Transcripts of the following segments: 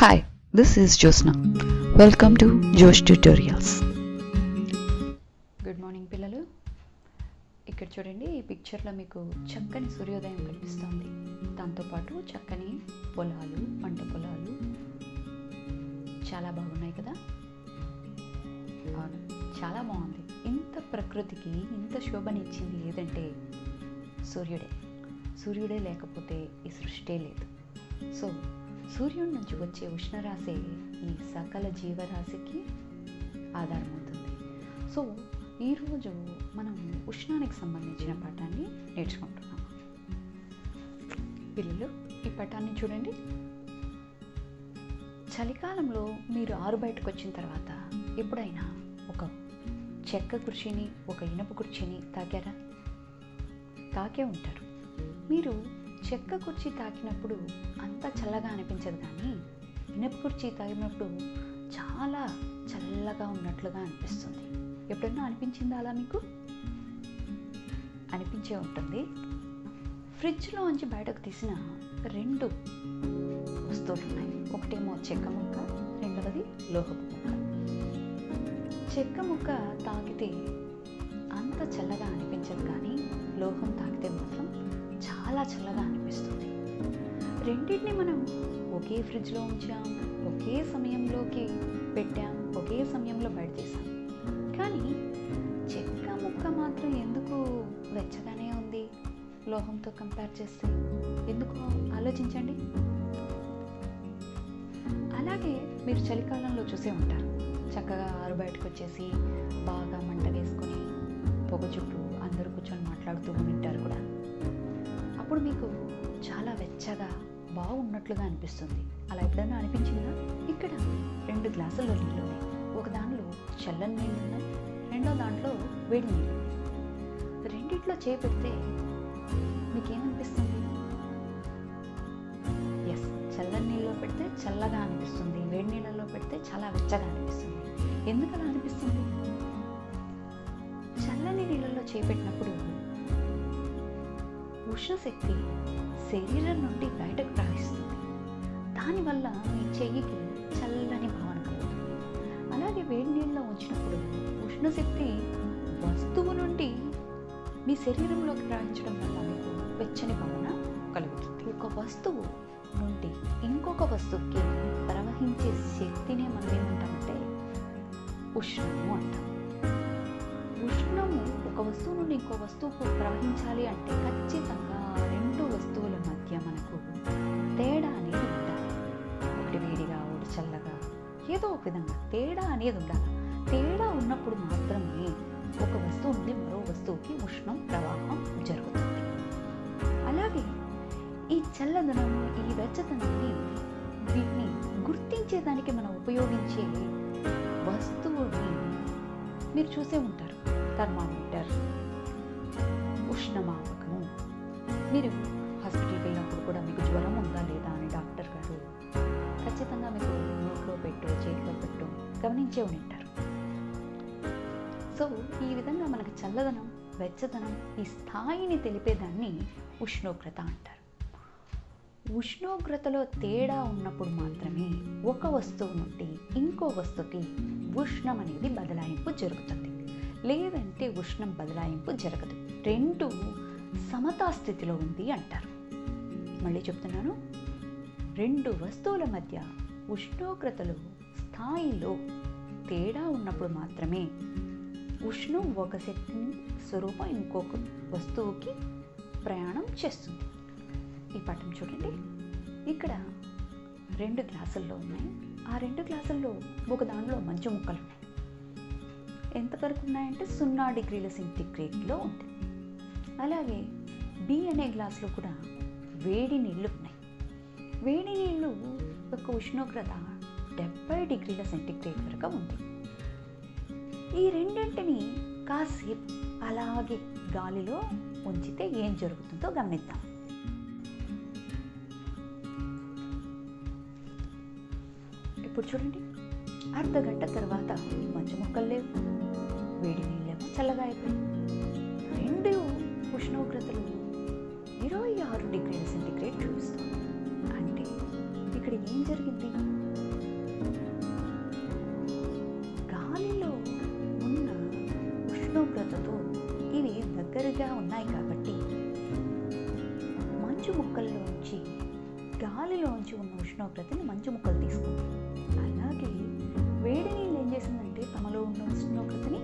Hi, this is Josna. Welcome to Josh Tutorials. Good morning పిల్లలు. ఇక్కడ చూడండి, ఈ పిక్చర్లో మీకు చక్కని సూర్యోదయం కనిపిస్తుంది. దాంతోపాటు చక్కని పొలాలు, పంట పొలాలు చాలా బాగున్నాయి కదా. అవును, చాలా బాగుంది. ఇంత ప్రకృతికి ఇంత శోభనిచ్చింది ఏదంటే సూర్యుడే లేకపోతే ఈ సృష్టి లేదు. సో సూర్యుడి నుంచి వచ్చే ఉష్ణరాశే ఈ సకల జీవరాశికి ఆధారం అవుతుంది. సో ఈరోజు మనం ఉష్ణానికి సంబంధించిన పాఠాన్ని నేర్చుకుంటున్నాం. పిల్లలు, ఈ పాఠాన్ని చూడండి. చలికాలంలో మీరు ఆరు బయటకు వచ్చిన తర్వాత ఎప్పుడైనా ఒక చెక్క కుర్చీని, ఒక ఇనుప కుర్చీని తాకే ఉంటారు. మీరు చెక్క కుర్చీ తాకినప్పుడు అంత చల్లగా అనిపించదు, కానీ ఇనుప కుర్చీ తాకినప్పుడు చాలా చల్లగా ఉన్నట్లుగా అనిపిస్తుంది. ఎప్పుడైనా అనిపించిందా అలా? మీకు అనిపించే ఉంటుంది. ఫ్రిడ్జ్లో నుంచి బయటకు తీసిన రెండు వస్తువులు ఉన్నాయి. ఒకటేమో చెక్క ముక్క, రెండవది లోహపు ముక్క. చెక్క ముక్క తాకితే అంత చల్లగా అనిపించదు, కానీ లోహం తాకితే మాత్రం చాలా చల్లగా అనిపిస్తుంది. రెండింటిని మనం ఒకే ఫ్రిడ్జ్లో ఉంచాం, ఒకే సమయంలోకి పెట్టాం, ఒకే సమయంలో బయట తీసాం. కానీ చెక్క ముక్క మాత్రం ఎందుకు వెచ్చగానే ఉంది లోహంతో కంపేర్ చేస్తే? ఎందుకు ఆలోచించండి. అలాగే మీరు చలికాలంలో చూసే ఉంటారు, చక్కగా ఆరు బయటకు వచ్చేసి బాగా మంట వేసుకొని పొగ చుట్టూ అందరూ కూర్చొని మాట్లాడుతూ ఉంటారు కూడా. అప్పుడు మీకు చాలా వెచ్చగా బాగున్నట్లుగా అనిపిస్తుంది. అలా ఎప్పుడైనా అనిపించిందా? ఇక్కడ 2 గ్లాసుల్లో నీళ్ళు ఉన్నాయి. ఒక దాంట్లో చల్లని నీళ్ళు ఉన్నాయి, రెండో దాంట్లో వేడి నీళ్ళు ఉన్నాయి. రెండిట్లో చేపెడితే మీకేమనిపిస్తుంది? ఎస్, చల్లని నీళ్ళలో పెడితే చల్లగా అనిపిస్తుంది, వేడి నీళ్ళలో పెడితే చాలా వెచ్చగా అనిపిస్తుంది. ఎందుకు అలా అనిపిస్తుంది? చల్లని నీళ్ళలో చేపెట్టినప్పుడు ఉష్ణశక్తి శరీరం నుండి బయటకు ప్రవహిస్తుంది. దానివల్ల మీ చెయ్యికి చల్లని భావన కలుగుతుంది. అలాగే వేడి నీళ్ళలో ఉంచినప్పుడు ఉష్ణశక్తి వస్తువు నుండి మీ శరీరంలోకి ప్రవహించడం వల్ల మీకు వెచ్చని భావన కలుగుతుంది. ఒక వస్తువు నుండి ఇంకొక వస్తువుకి ప్రవహించే శక్తినే మనం ఏమంటామంటే ఉష్ణము అంటాం. ఉష్ణము ఒక వస్తువు నుండి ఇంకో వస్తువుకు ప్రవహించాలి అంటే ఖచ్చితంగా 2 వస్తువుల మధ్య మనకు తేడా అనేది ఉండాలి. ఒకటి వేడిగా, ఒకటి చల్లగా, ఏదో ఒక విధంగా తేడా అనేది ఉండాలి. తేడా ఉన్నప్పుడు మాత్రమే ఒక వస్తువు నుండి మరో వస్తువుకి ఉష్ణం ప్రవాహం జరుగుతుంది. అలాగే ఈ చల్లదనం, ఈ వెచ్చదనాన్ని, వీటిని గుర్తించేదానికి మనం ఉపయోగించే వస్తువుని మీరు చూసే ఉంటారు. థర్మామీటర్, ఉష్ణమాపకము. మీరు హాస్పిటల్కి వెళ్ళినప్పుడు కూడా మీకు జ్వరం ఉందా లేదా అని డాక్టర్ గారు ఖచ్చితంగా మీకు నోట్లో పెట్టు, చేతిలో పెట్టు గమనించే ఉంటారు. సో ఈ విధంగా మనకి చల్లదనం, వెచ్చదనం, ఈ స్థాయిని తెలిపేదాన్ని ఉష్ణోగ్రత అంటారు. ఉష్ణోగ్రతలో తేడా ఉన్నప్పుడు మాత్రమే ఒక వస్తువు నుండి ఇంకో వస్తువుకి ఉష్ణం అనేది బదలాయింపు జరుగుతుంది. లేదంటే ఉష్ణం బదలాయింపు జరగదు. 2 సమతా స్థితిలో ఉంది అంటారు. మళ్ళీ చెప్తున్నాను, 2 వస్తువుల మధ్య ఉష్ణోగ్రతలు స్థాయిలో తేడా ఉన్నప్పుడు మాత్రమే ఉష్ణం ఒక శక్తి స్వరూపం ఇంకొక వస్తువుకి ప్రయాణం చేస్తుంది. ఈ పటం చూడండి. ఇక్కడ 2 గ్లాసుల్లో ఉన్నాయి. ఆ 2 గ్లాసుల్లో ఒక దానిలో మంచు ముక్కలు ఉన్నాయి. ఎంతవరకు ఉన్నాయంటే 0 డిగ్రీల సెంటీగ్రేడ్లో ఉంది. అలాగే బి అనే గ్లాసులో కూడా వేడి నీళ్ళు ఉన్నాయి. వేడి నీళ్ళు యొక్క ఉష్ణోగ్రత 70 డిగ్రీల సెంటీగ్రేడ్ వరకు ఉంది. ఈ రెండింటిని కాసేపు అలాగే గాలిలో ఉంచితే ఏం జరుగుతుందో గమనిద్దాం. ఇప్పుడు చూడండి, అర్ధగంట తర్వాత మంచు ముక్కలు లేవు, వేడి నీళ్ళేమో చల్లగా అయిపోయి 2 ఉష్ణోగ్రతలు 26 డిగ్రీల సెంటీగ్రేడ్ చూపిస్తుంది. అంటే ఇక్కడ ఏం జరిగింది? ముక్కల్లోంచి గాలిలోంచి ఉన్న ఉష్ణోగ్రతని మంచు ముక్కలు తీసుకుంది. అలాగే వేడి నీళ్ళు ఏం చేసిందంటే తమలో ఉన్న ఉష్ణోగ్రతని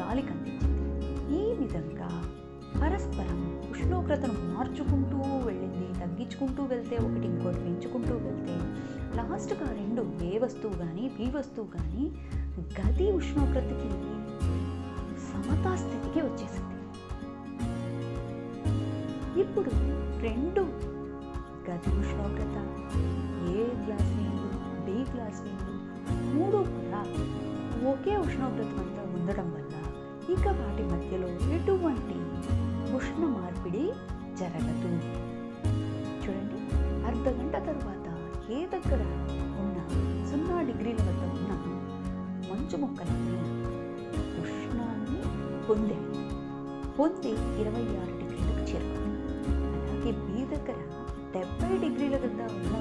గాలికి అందించింది. ఈ విధంగా పరస్పరం ఉష్ణోగ్రతను మార్చుకుంటూ వెళ్ళింది. తగ్గించుకుంటూ వెళ్తే ఒకటి ఇంకోటి పెంచుకుంటూ వెళ్తే లాస్ట్గా రెండు ఏ వస్తువు కానీ బి వస్తువు కానీ గది ఉష్ణోగ్రతకి సమతాస్థితికి వచ్చేసింది. ఇప్పుడు రెండు గది ఉష్ణోగ్రత, ఏ గ్లాస్ నీళ్ళు బి గ్లాస్ నీళ్ళు మూడు కూడా ఒకే ఉష్ణోగ్రత వద్ద ఉండడం వల్ల ఇక వాటి మధ్యలో ఎటువంటి ఉష్ణ మార్పిడి జరగదు. చూడండి, అర్ధగంట తరువాత ఏ దగ్గర ఉన్న 0 డిగ్రీల వద్ద ఉన్న మంచు మొక్కలన్నీ ఉష్ణాన్ని పొంది 26 డిగ్రీలకు చేరుకుంది. అలాగే బి దగ్గర 70 డిగ్రీల వద్ద ఉన్న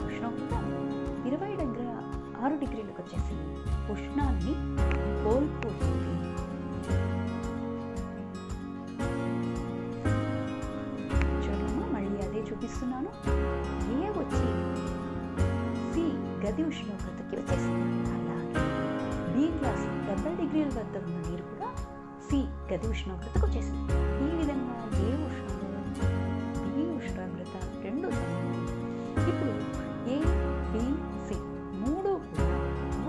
ఉష్ణోగ్రత 26 డిగ్రీలకు వచ్చేసి ఉష్ణాన్ని కోల్పోతుంది. చూడమ్మా, మళ్ళీ అదే చూపిస్తున్నాను. ఏ వచ్చి సి గది ఉష్ణోగ్రతకి వచ్చేసింది. అలాగే బి గ్లాస్ 70 డిగ్రీల వద్ద ఉన్న నీరు కూడా సి గది ఉష్ణోగ్రతకు వచ్చేసింది. ఈ విధంగా ఏ ఉష్ణోగ్రత బి ఉష్ణోగ్రత రెండు సమానం. ఇప్పుడు ఏ బి సి మూడు కూడా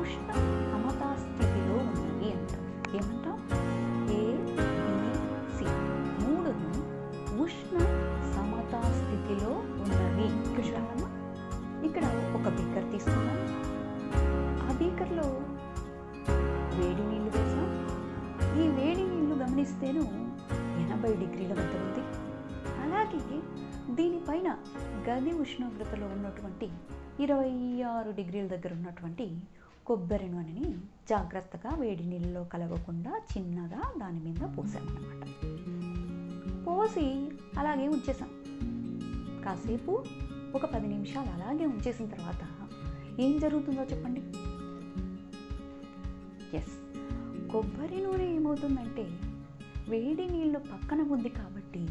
ఉష్ణ సమతా స్థితిలో ఉన్నవి అంటాం. ఏమంటాం? ఏ బి సి మూడును ఉష్ణ సమతా స్థితిలో ఉన్నవి. చూసామా, ఇక్కడ ఒక బీకర్ తీసుకున్నాం. ఆ బీకర్లో వేడి నీళ్లు వేసాం. ఈ వేడి నీళ్లు గమనిస్తేను 80 డిగ్రీల వద్ద ఉంది. అలాగే దీనిపైన గది ఉష్ణోగ్రతలో ఉన్నటువంటి 26 డిగ్రీల దగ్గర ఉన్నటువంటి కొబ్బరి నూనెని జాగ్రత్తగా వేడి నీళ్ళలో కలవకుండా చిన్నగా దాని మీద పోసామన్నమాట. పోసి అలాగే ఉంచేసాం. కాసేపు ఒక 10 నిమిషాలు అలాగే ఉంచేసిన తర్వాత ఏం జరుగుతుందో చెప్పండి. ఎస్, కొబ్బరి నూనె ఏమవుతుందంటే వేడి నీళ్ళు పక్కన ఉంది కాబట్టి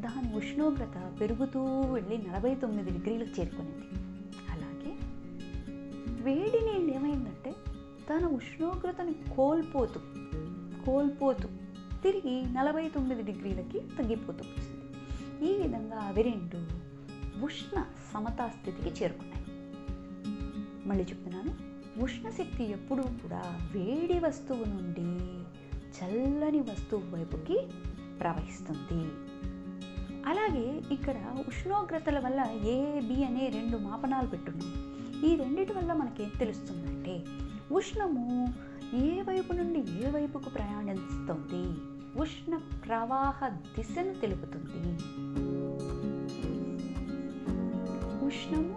దాని ఉష్ణోగ్రత పెరుగుతూ వెళ్ళి 49 డిగ్రీలకు చేరుకునింది. అలాగే వేడి నీళ్ళు ఏమైందంటే తన ఉష్ణోగ్రతని కోల్పోతూ తిరిగి 49 డిగ్రీలకి తగ్గిపోతూ వచ్చింది. ఈ విధంగా అవి రెండు ఉష్ణ సమతా స్థితికి చేరుకున్నాయి. మళ్ళీ చెప్తున్నాను, ఉష్ణశక్తి ఎప్పుడూ కూడా వేడి వస్తువు నుండి చల్లని వస్తువు వైపుకి ప్రవహిస్తుంది. అలాగే ఇక్కడ ఉష్ణోగ్రతల వల్ల ఏ బి అనే రెండు మాపనాలు పెట్టున్నాం. ఈ రెండిటి వల్ల మనకేం తెలుస్తుందంటే ఉష్ణము ఏ వైపు నుండి ఏ వైపుకు ప్రయాణిస్తుంది, ఉష్ణ ప్రవాహ దిశను తెలుపుతుంది. ఉష్ణము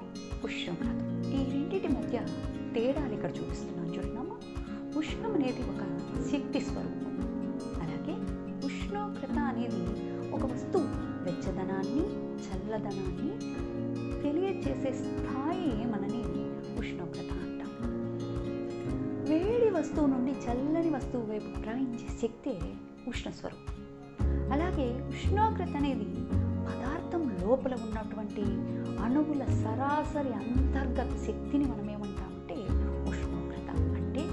ఉష్ణోగ్రత ఈ రెండిటి మధ్య తేడాలు ఇక్కడ చూపిస్తున్నాను. చూడమ్మా, ఉష్ణం అనేది ఒక శక్తి స్వరూపం. అలాగే ఉష్ణోగ్రత అనేది ఒక వస్తువు వెచ్చదనాన్ని చల్లదనాన్ని తెలియజేసే స్థాయి మనని ఉష్ణోగ్రత అంటాం. వేడి వస్తువు నుండి చల్లని వస్తువు వైపు ప్రవహించే శక్తే ఉష్ణస్వరూపం. అలాగే ఉష్ణోగ్రత అనేది పదార్థం లోపల ఉన్నటువంటి అణువుల సరాసరి అంతర్గత శక్తిని మనం ఏమంటామంటే ఉష్ణోగ్రత. అంటే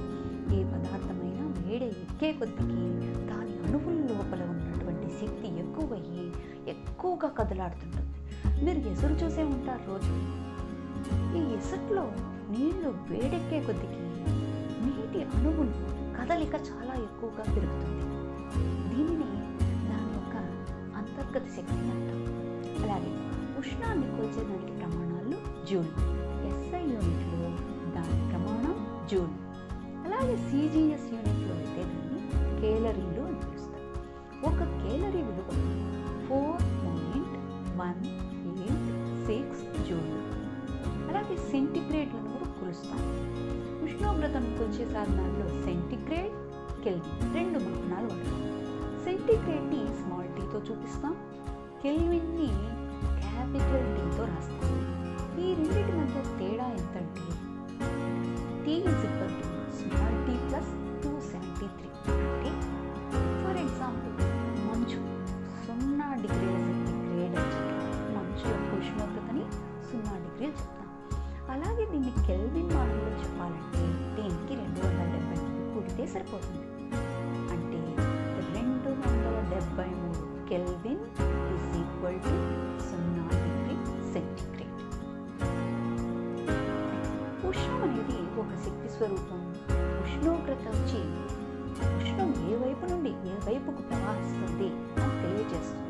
ఏ పదార్థమైనా వేడి ఎక్కే కొద్దికి దాని అణువుల లోపల ఉన్నటువంటి శక్తి ఎక్కువయ్యి ఎక్కువగా కదలాడుతుంటుంది. మీరు ఎసురు చూసే ఉంటారు రోజు. ఈ ఎసురులో నీళ్లు వేడెక్కే కొద్దికి నీటి అణువులు కదలిక చాలా ఎక్కువగా పెరుగుతుంది. దీనిని దాని యొక్క అంతర్గత శక్తి అంటాం. అలాగే ఉష్ణాన్ని కొలిచేదానికి ప్రమాణాలు జూల్. ఎస్ఐ యూనిట్లో దాని ప్రమాణం జూల్. అలాగే సిజిఎస్ యూనిట్లో అయితే దాన్ని కేలరీలు అని పిలుస్తారు. ఒక కేలరీ విలువ 4.186 జూల్. అలాగే సెంటిగ్రేడ్లను కూడా కొలుస్తాం. ఉష్ణోగ్రతను కొలిచే సాధనాల్లో సెంటిగ్రేడ్, కెల్విన్ రెండు మాపనాలు వాడతాం. సెంటిగ్రేడ్ని స్మాల్ టీతో చూపిస్తాం, కెల్విన్ని క్యాపిటల్ టీతో రాస్తాం. ఈ రెండింటి మధ్య తేడా ఎంతంటే T స్మాల్ టీ ప్లస్ 273. అంటే ఫర్ ఎగ్జాంపుల్ మంచు 0 డిగ్రీల సెంటిగ్రేడ్ మంచు యొక్క సెంటిగ్రేడ్ చెప్తాం. అలాగే దీన్ని కెల్విన్ మానంలో చెప్పాలంటే దీనికి 273 కూడితే సరిపోతుంది. అంటే 273 kelvin is equal to 0 degree centigrade. ఉష్ణం అనేది ఒక శక్తి స్వరూపం. ఉష్ణోగ్రత వచ్చి ఉష్ణం ఏ వైపు నుండి ఏ వైపుకు ప్రవహిస్తుంది అని తెలియజేస్తున్నాం.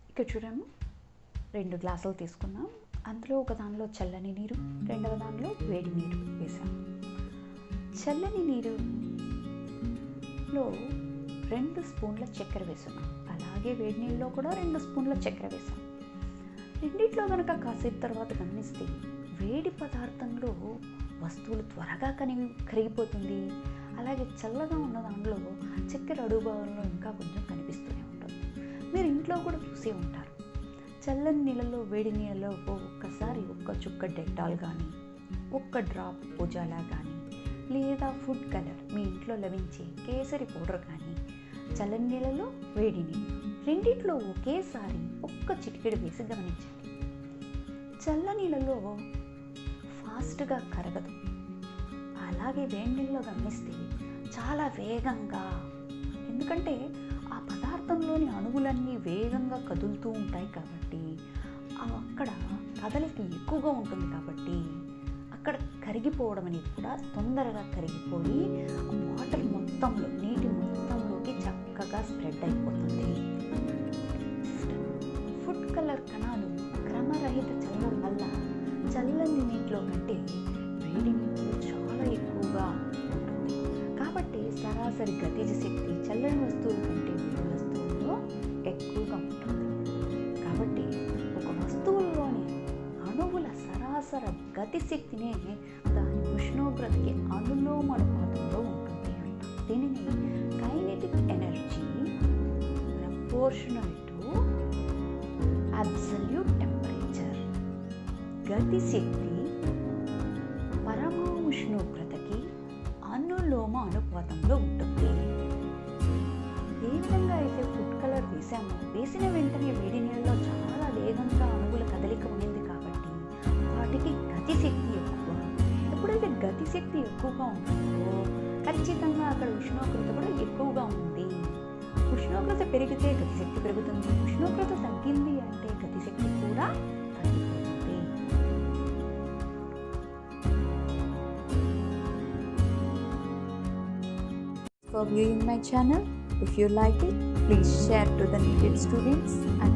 ఇక్కడ చూడము, 2 గ్లాసులు తీసుకున్నాం. అందులో ఒక దానిలో చల్లని నీరు, రెండవ దానిలో వేడి నీరు వేసాం. చల్లని నీరులో 2 స్పూన్ల చక్కెర వేస్తున్నాం. అలాగే వేడి నీళ్ళలో కూడా 2 స్పూన్ల చక్కెర వేసాం. రెండిట్లో కనుక కాసేపు తర్వాత గమనిస్తే వేడి పదార్థంలో వస్తువులు త్వరగా కరిగిపోతుంది. అలాగే చల్లగా ఉన్న దానిలో చక్కెర అడుగు భాగంలో ఇంకా కొంచెం కనిపిస్తూనే ఉంటుంది. మీరు ఇంట్లో కూడా చూసే ఉంటారు. చల్లని నీళ్ళలో వేడి నీళ్ళలో ఒక్కసారి ఒక్క చుక్క డెటాల్ కానీ, ఒక్క డ్రాప్ ఉజాలా కానీ, లేదా ఫుడ్ కలర్ మీ ఇంట్లో లభించే కేసరి పౌడర్ కానీ, చల్లని నీళ్ళలో వేడి నీళ్ళు రెండిట్లో ఒకేసారి ఒక్క చిటికెడు వేసి గమనించాలి. చల్ల నీళ్ళలో ఫాస్ట్గా కరగదు. అలాగే వేడి నీళ్ళలో గమనిస్తే చాలా వేగంగా, ఎందుకంటే ఆ పదార్థంలోని అణువులన్నీ వేగంగా కదులుతూ ఉంటాయి కాబట్టి అక్కడ కదలిక ఎక్కువగా ఉంటుంది కాబట్టి అక్కడ కరిగిపోవడం అనేది కూడా తొందరగా కరిగిపోయి వాటర్ మొత్తంలో, నీటి మొత్తంలోకి చక్కగా స్ప్రెడ్ అయిపోతుంది. ఫుడ్ కలర్ కణాలు క్రమరహిత చల్లడం వల్ల చల్లని నీటిలో కంటే వేడి నీటిలో చాలా ఎక్కువగా ఉంటుంది. కాబట్టి సరాసరి గతిజ శక్తి చల్లని వస్తువుల కంటే వేడి వస్తువుల్లో ఎక్కువగా ఉంటుంది. కాబట్టి ఒక వస్తువుల్లోని అణువుల సరాసర గతి శక్తినే దాని ఉష్ణోగ్రతకి అనులోమానుపాతంలో ఉంటుంది అంటాం. దీనిని kinetic energy proportional to absolute temperature. గతి శక్తి పరమ ఉష్ణోగ్రతకి అనులోమ అనుపాతంలో ఉంటుంది. ఏ విధంగా అయితే ఫుడ్ కలర్ వేసామో, వేసిన వెంటనే వేడి నీళ్ళలో చాలా వేగంగా అణువుల కదలిక ఉండింది కాబట్టి వాటికి గతిశక్తి ఎక్కువ. ఎప్పుడైతే గతిశక్తి ఎక్కువగా ఉంటుందో ఖచ్చితంగా అక్కడ ఉష్ణోగ్రత కూడా ఎక్కువగా ఉంది. ఉష్ణోగ్రత పెరిగితే గతిశక్తి పెరుగుతుంది. ఉష్ణోగ్రత తగ్గింది అంటే గతిశక్తి కూడా తగ్గిపోతుంది. For viewing my channel, if you like it, please share to the needed students and